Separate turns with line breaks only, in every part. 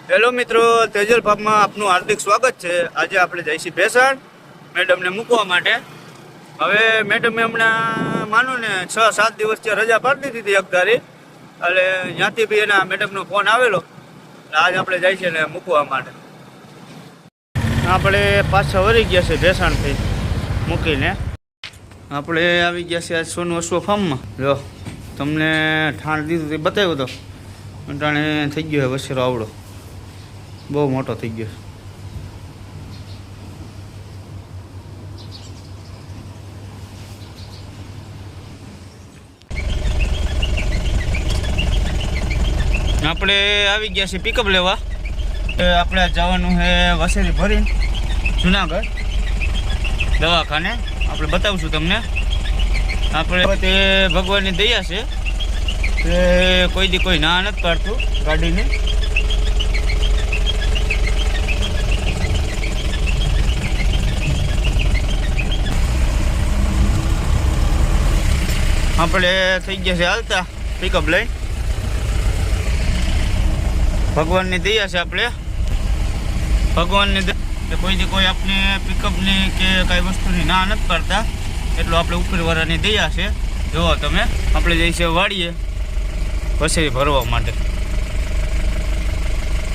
Hello મિત્રો, તેજલ ફાર્મમાં આપનું હાર્દિક સ્વાગત છે। આજે આપણે જઈશું ભેસાણ મેડમને મૂકવા માટે। હવે મેડમે હમણાં માનો ને 6-7 દિવસથી રજા પાડી દીધી હતી 1 તારીખ, એટલે ત્યાંથી બી એના મેડમનો ફોન આવેલો, આજ આપણે જઈશું ને મૂકવા માટે। આપણે પાછા વળી ગયા છે ભેસાણથી મૂકીને। આપણે આવી ગયા છે આજ સોનું અશ્વ ફાર્મમાં। જો તમને ઠાણ દીધું તે બતાવ્યું તો અટાણે થઈ ગયો છે વસેરો આવડો, બહુ મોટો થઈ ગયો। આપણે આવી ગયા છીએ પિકઅપ લેવા। આપણે જવાનું છે વસેરી ભરી જુનાગઢ દવાખાને, આપણે બતાવશું તમને। આપણે તે ભગવાનની દયા છે કે કોઈ દી કોઈ ના નથી પાડતું ગાડીને। આપણે થઈ ગયા છે હાલતા પિકઅપ લઈ, ભગવાનની દયા છે। આપણે ભગવાનની દયા કોઈ દી કોઈ આપણે પિકઅપની કે કઈ વસ્તુની ના નથી પાડતા, એટલું આપણે ઉપરવાળાની દયા છે। જુઓ તમે, આપણે જઈશે વાડીએ વસેરી ભરવા માટે।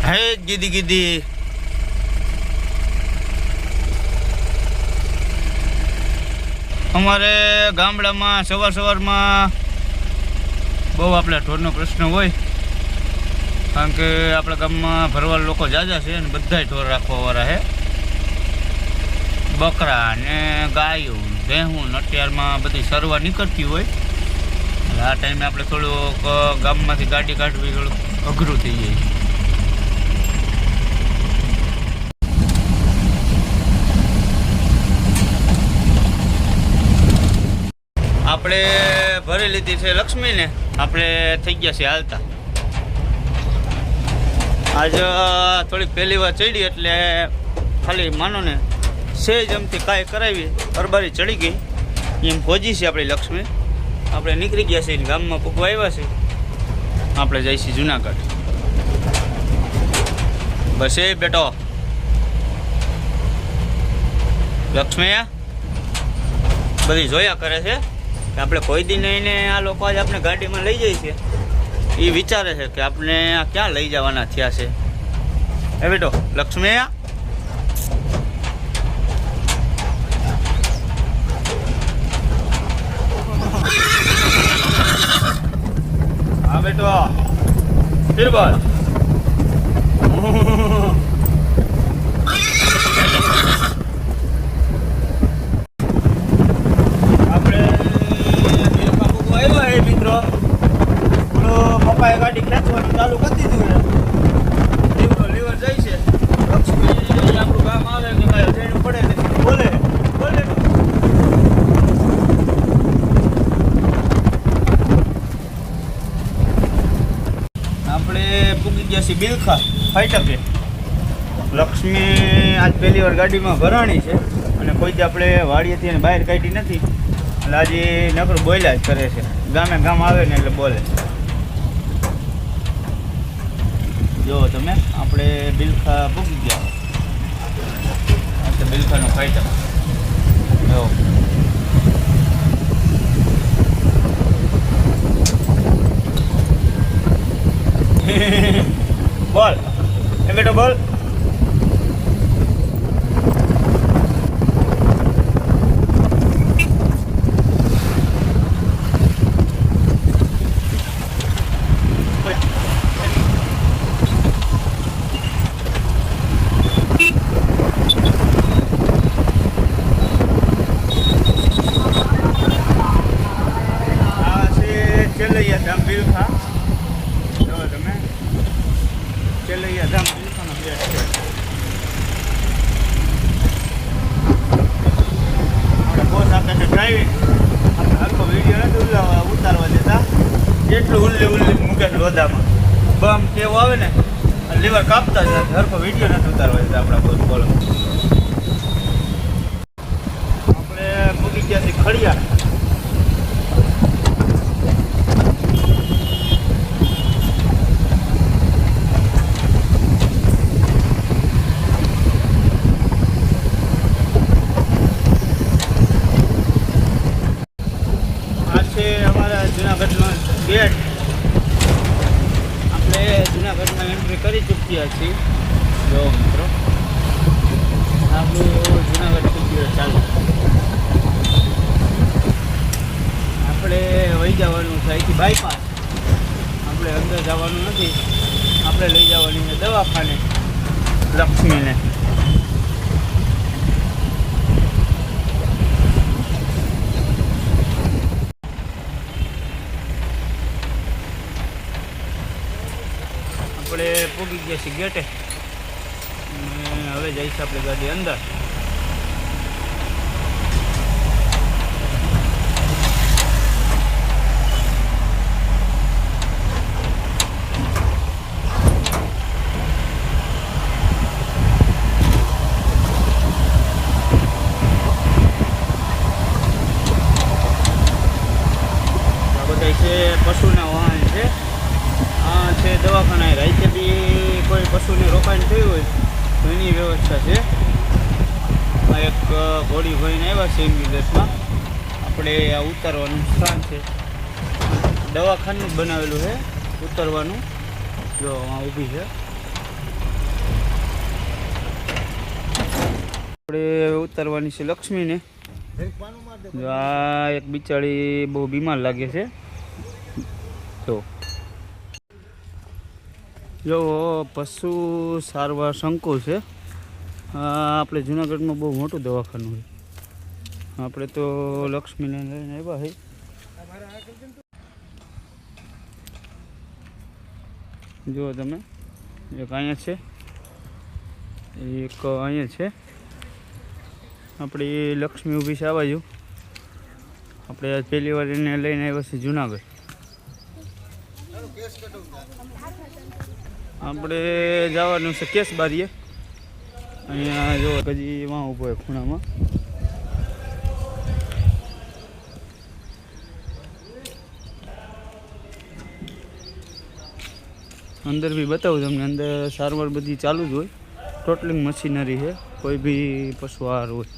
હે ગીધી ગીધી અમારે ગામડામાં સવારમાં બહુ આપણા ઢોરનો પ્રશ્ન હોય, કારણ કે આપણા ગામમાં ભરવા લોકો જાજા છે અને બધાય ઢોર રાખવાવાળા છે। બકરા ને ગાયો ભેહું અત્યારમાં બધી સરવા નીકળતી હોય, એટલે આ ટાઈમે આપણે થોડુંક ગામમાંથી ગાડી કાઢવી થોડુંક અઘરું થઈ જાય। આપણે ભરી લીધી છે લક્ષ્મીને, આપણે થઈ ગયા છે હાલતા। આજ થોડીક પહેલી વાર ચડી એટલે ખાલી માનો ને સેજ એમથી કાંઈ કરાવી અરબારી ચડી ગઈ એમ પહોંચી છે આપણી લક્ષ્મી। આપણે નીકળી ગયા છીએ ગામમાં પૂગવા આવ્યા છે, આપણે જઈશું જુનાગઢ। બસ એ બેટો લક્ષ્મી બધી જોયા કરે છે કે આપણે કોઈ દી નહીં ને આ લોકો આજ આપણે ગાડીમાં લઈ જાય છે, એ વિચારે છે કે આપણે આ ક્યાં લઈ જવાના થયા છે। એ બેટો લક્ષ્મી હા બેટો ફિર બોલ। પપ્પાએ ગાડી ખેંચવાનું ચાલુ કરી દીધું છે, લીવર જાય છે। લક્ષ્મી આપણું ગામ આવે કે કાંઈ જઈને પડે નથી, બોલે બોલે। આપણે પૂગી ગયા છીએ બિલખા ફાઈટકે। લક્ષ્મી આજ પહેલી વાર ગાડીમાં ભરાણી છે અને કોઈ આપણે વાડીએથી એને બહાર કાઢી નથી, એટલે આજે નકરું બોલ્યા જ કરે છે, ગામે ગામ આવે ને એટલે બોલે। જો તમે આપણે બિલખા પૂગી ગયા, બિલખાનો ફાઈટર જો બોલ એ બેટો બોલ। ચેલૈયા ધામ બિલખા, જો તમે ચેલૈયા ધામ બિલખાનો બેટ છે। આપણે બોસ આપે છે ડ્રાઇવિંગ, આપણે હરકો વિડીયો નથી ઉતારવા દેતા, જેટલું ઉલ્લી મૂકે છે લોધામાં બમ કેવું આવે ને લીવર કાપતા જ નથી, હરકો વિડીયો નથી ઉતારવા દેતા આપણા બોસ। બોલો આપણે મૂકી ગયા છીએ ખડિયા। કરી ચૂક્યા છીએ. જો મિત્રો આપણું જુનાગઢ કુટીર ચાલુ. આપણે વહી જવાનું છે અહીંથી બાયપાસ. આપણે અંદર જવાનું નથી, આપણે લઈ જવાની છે દવાખાને લક્ષ્મીને. આપણે પૂગી ગયા છીએ ગેટે અને હવે જઈશું આપણે ગાડી અંદર. પશુના વાહન છે. આ છે દવાખાના. રાતે બી કોઈ પશુને રોકાણ થયું હોય તો એની વ્યવસ્થા છે. આ એક ઘોડી ભરીને આવ્યા છે એમ્બ્યુલન્સમાં. આપણે આ ઉતારવાનું સ્થાન છે. દવાખાનું જ બનાવેલું છે ઉતરવાનું. જો આ ઊભી છે. આપણે ઉતારવાની છે લક્ષ્મીને. જો આ એક બિચારી બહુ બીમાર લાગે છે. જો પશુ સારવાર સંકુલ છે. આપણે જુનાગઢમાં બહુ મોટું દવાખાનું છે. આપણે તો લક્ષ્મીને લઈને આવ્યા છે. જુઓ તમે, એક અહીંયા છે, એક અહીંયા છે. આપણી લક્ષ્મી ઊભી છે આ બાજુ. આપણે પહેલી વાર એને લઈને આવ્યા છીએ જુનાગઢ. આપણે જવાનું છે કેસ બારીએ. અહીંયા જો હજી વાં ઊભો હોય ખૂણામાં. અંદર બી બતાવું તમને. અંદર સારવાર બધી ચાલુ જ હોય. ટોટલિંગ મશીનરી છે. કોઈ બી પશુ આહાર હોય.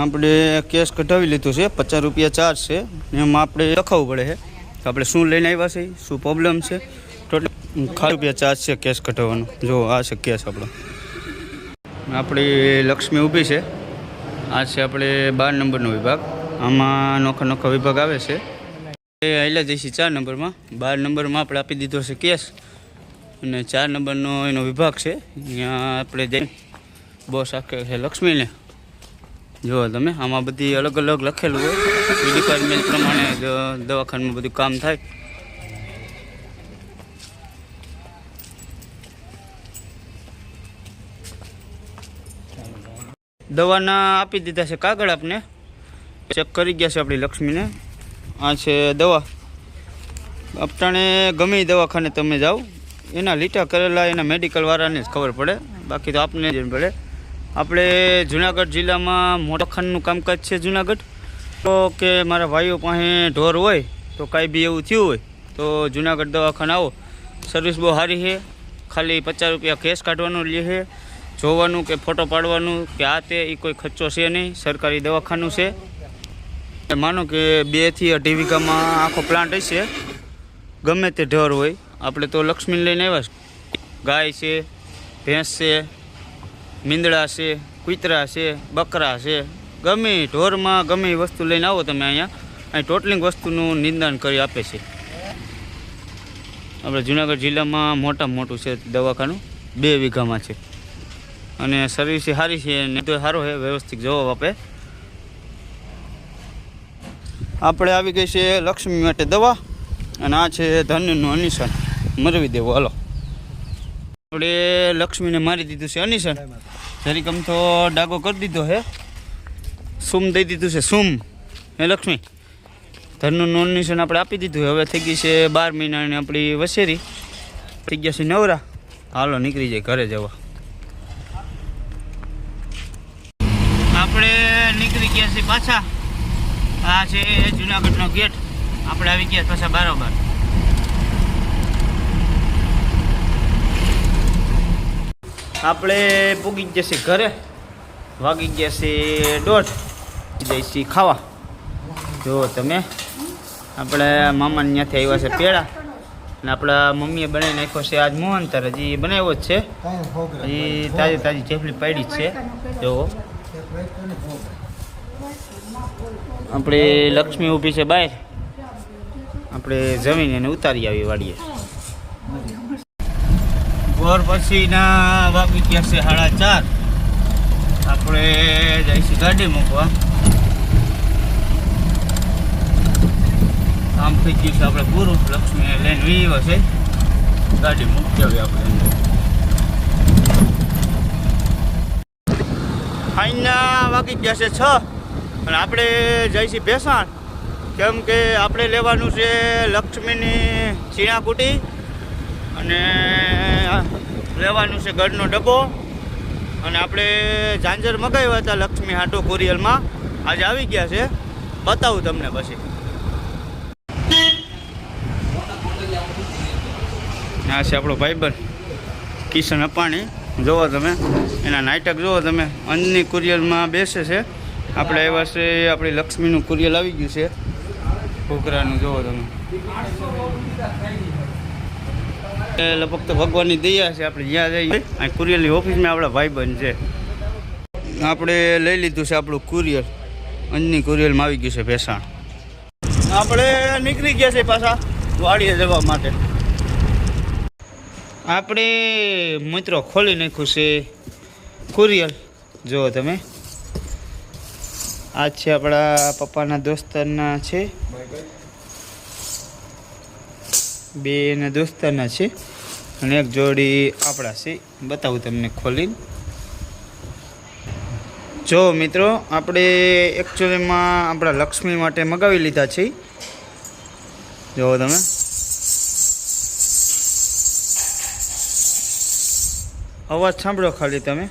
આપણે કેસ કઢાવી લીધું છે. 50 રૂપિયા ચાર્જ છે. એમાં આપણે લખાવવું પડે છે કે આપણે શું લઈને આવ્યા છે, શું પ્રોબ્લેમ છે. ટોટલ 50 રૂપિયા ચાર્જ છે કેસ કઢાવવાનો. જો આ છે કેસ આપણો. આપણી લક્ષ્મી ઊભી છે. આ છે આપણે 12 નંબરનો વિભાગ. આમાં નોખા નોખા વિભાગ આવે છે. એ આવેલા જઈશી 4 નંબરમાં. 12 નંબરમાં આપણે આપી દીધો છે કેસ અને 4 નંબરનો એનો વિભાગ છે. અહીંયા આપણે જઈ બોસ આખે છે લક્ષ્મીને. જુઓ તમે, આમાં બધી અલગ અલગ લખેલું હોય. એ ડિપાર્ટમેન્ટ પ્રમાણે દવાખાનામાં બધું કામ થાય. દવાના આપી દીધા છે કાગળ. આપને ચેક કરી ગયા છે આપણી લક્ષ્મીને. આ છે દવા. અપટાણે ગમે દવાખાને તમે જાઓ, એના લીટા કરેલા એના મેડિકલવાળાને જ ખબર પડે, બાકી તો આપને જ પડે. આપણે જુનાગઢ જિલ્લામાં મોટા ખાનનું કામકાજ છે જુનાગઢ. તો કે મારા ભાઈઓ પાસે ઢોર હોય તો કાંઈ બી એવું થયું હોય તો જુનાગઢ દવાખાને આવો. સર્વિસ બહુ સારી છે. ખાલી 50 રૂપિયા કેસ કાઢવાનું લે છે. જોવાનું કે ફોટો પાડવાનું કે આ તે એ કોઈ ખર્ચો છે નહીં. સરકારી દવાખાનું છે. માનો કે 2 થી 2.5 વીઘામાં આખો પ્લાન્ટ હશે. ગમે તે ઢોર હોય. આપણે તો લક્ષ્મીને લઈને આવ્યા છે. ગાય છે, ભેંસ છે, મીંદડા છે, કૂતરા છે, બકરા છે. ગમે ઢોરમાં ગમે એ વસ્તુ લઈને આવો તમે અહીંયા. અહીં ટોટલિંગ વસ્તુનું નિદાન કરી આપે છે. આપણે જુનાગઢ જિલ્લામાં મોટામાં મોટું છે દવાખાનું. 2 વીઘામાં છે અને સર્વિસ સારી છે ને તો સારો છે. વ્યવસ્થિત જવાબ આપે. આપણે આવી ગઈ છે લક્ષ્મી માટે દવા. અને આ છે ધન્યનું અનિશન. મરવી દેવું. હાલો, આપણે લક્ષ્મીને મારી દીધું છે અનિશન. જરીક આમ તો ડાગો કરી દીધો છે. સૂમ દઈ દીધું છે. સૂમ હે લક્ષ્મી. ધન્યનું અનિશન આપણે આપી દીધું. હવે થઈ ગઈ છે 12 મહિનાની આપણી વસેરી. થઈ ગયા છે નવરા. હાલો નીકળી જાય ઘરે જવા. આપણે નીકળી ગયા છીએ પાછા. આ છે જુનાગઢનો ગેટ. આપણે આવી ગયા પાછા બરાબર. આપણે પૂગી ગયા છીએ ઘરે. વાગી ગયા છે 1:30. જઈશી ખાવા. જો તમે, આપણે મામાને ત્યાંથી આવ્યા છે પેડા. અને આપણા મમ્મીએ બનાવી નાખ્યો છે આજ મોહનથાળ. હજી બનાવ્યો જ છે, હજી તાજી તાજી ચેફલી પાડી જ છે. જો આપણે લક્ષ્મી ઊભી છે બહાર, આપણે જમીન એને ઉતારી આવી વાડીએ. બપોર પછીના વાગી ગયા છે 4:30. આપણે જઈશું ગાડી મૂકવા. કામ થઈ ગયું છે આપણે પૂરું. લક્ષ્મી લઈને વીવો છે, ગાડી મૂકી આવી આપણે. અહીંના વાગી ગયા છે 6 અને આપણે જઈશું ભેસાણ. કેમ કે આપણે લેવાનું છે લક્ષ્મીની ચીણાકુટી અને લેવાનું છે ગળનો ડબ્બો. અને આપણે ઝાંઝર મગાવ્યા હતા લક્ષ્મી હાટો કુરિયરમાં, આજે આવી ગયા છે. બતાવું તમને પછી. આ છે આપણો ભાઈબંધ કિશન અપાણી. જુઓ તમે એના નાટક જુઓ તમે. અન્નની કુરિયરમાં બેસે છે. આપણે આવ્યા છે, આપણી લક્ષ્મીનું કુરિયર આવી ગયું છે છોકરાનું. જુઓ તમે, લગભગ તો ભગવાનની દયા છે. આપણે જ્યાં જઈએ આ કુરિયરની ઓફિસમાં આપણા ભાઈબંધ છે. આપણે લઈ લીધું છે આપણું કુરિયર. અન્નની કુરિયરમાં આવી ગયું છે ભેસાણ. આપણે નીકળી ગયા છે પાછા વાડીએ જવા માટે. આપણે મિત્રો ખોલી નાખ્યું છે કુરિયર. જુઓ તમે, આ છે આપણા પપ્પાના દોસ્તારના છે, બે એના દોસ્તારના છે અને એક જોડી આપણા છે. બતાવું તમને ખોલીને. જો મિત્રો, આપણે એકચ્યુઅલીમાં આપણા લક્ષ્મી માટે મગાવી લીધા છે. જુઓ તમે, અવાજ સાંભળો ખાલી તમે.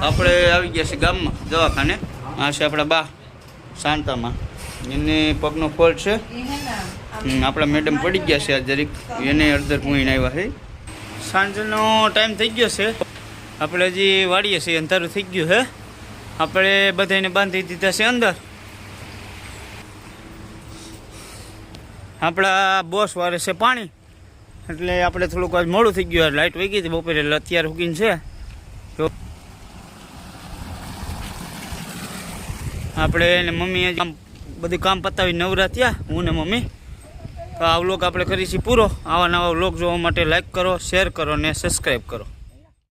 આપણે આવી ગયા છે ગામમાં દવાખાને. આ છે આપણા બા શાંતામાં, એને પગનો ફોલ્ટ છે. આપણા મેડમ પડી ગયા છે આ જરીક, એને અડધર પૂઈને આવ્યા છે. સાંજનો ટાઈમ થઈ ગયો છે. આપણે હજી વાળીએ છીએ, અંધારું થઈ ગયું છે. આપણે બધાને બાંધી દીધા છે અંદર. આપણા બોસ વારે છે પાણી, એટલે આપણે થોડુંક આજ મોડું થઈ ગયું. લાઇટ વહી ગઈ હતી બપોરે, એટલે અત્યારે ઉગીને છે. તો આપણે એને મમ્મીએ બધું કામ પતાવી નવરા થયા, હું ને મમ્મી. તો આ વ્લોગ આપણે કરીશું પૂરો. આવા નવા વ્લોગ જોવા માટે લાઈક કરો, શેર કરો ને સબસ્ક્રાઈબ કરો.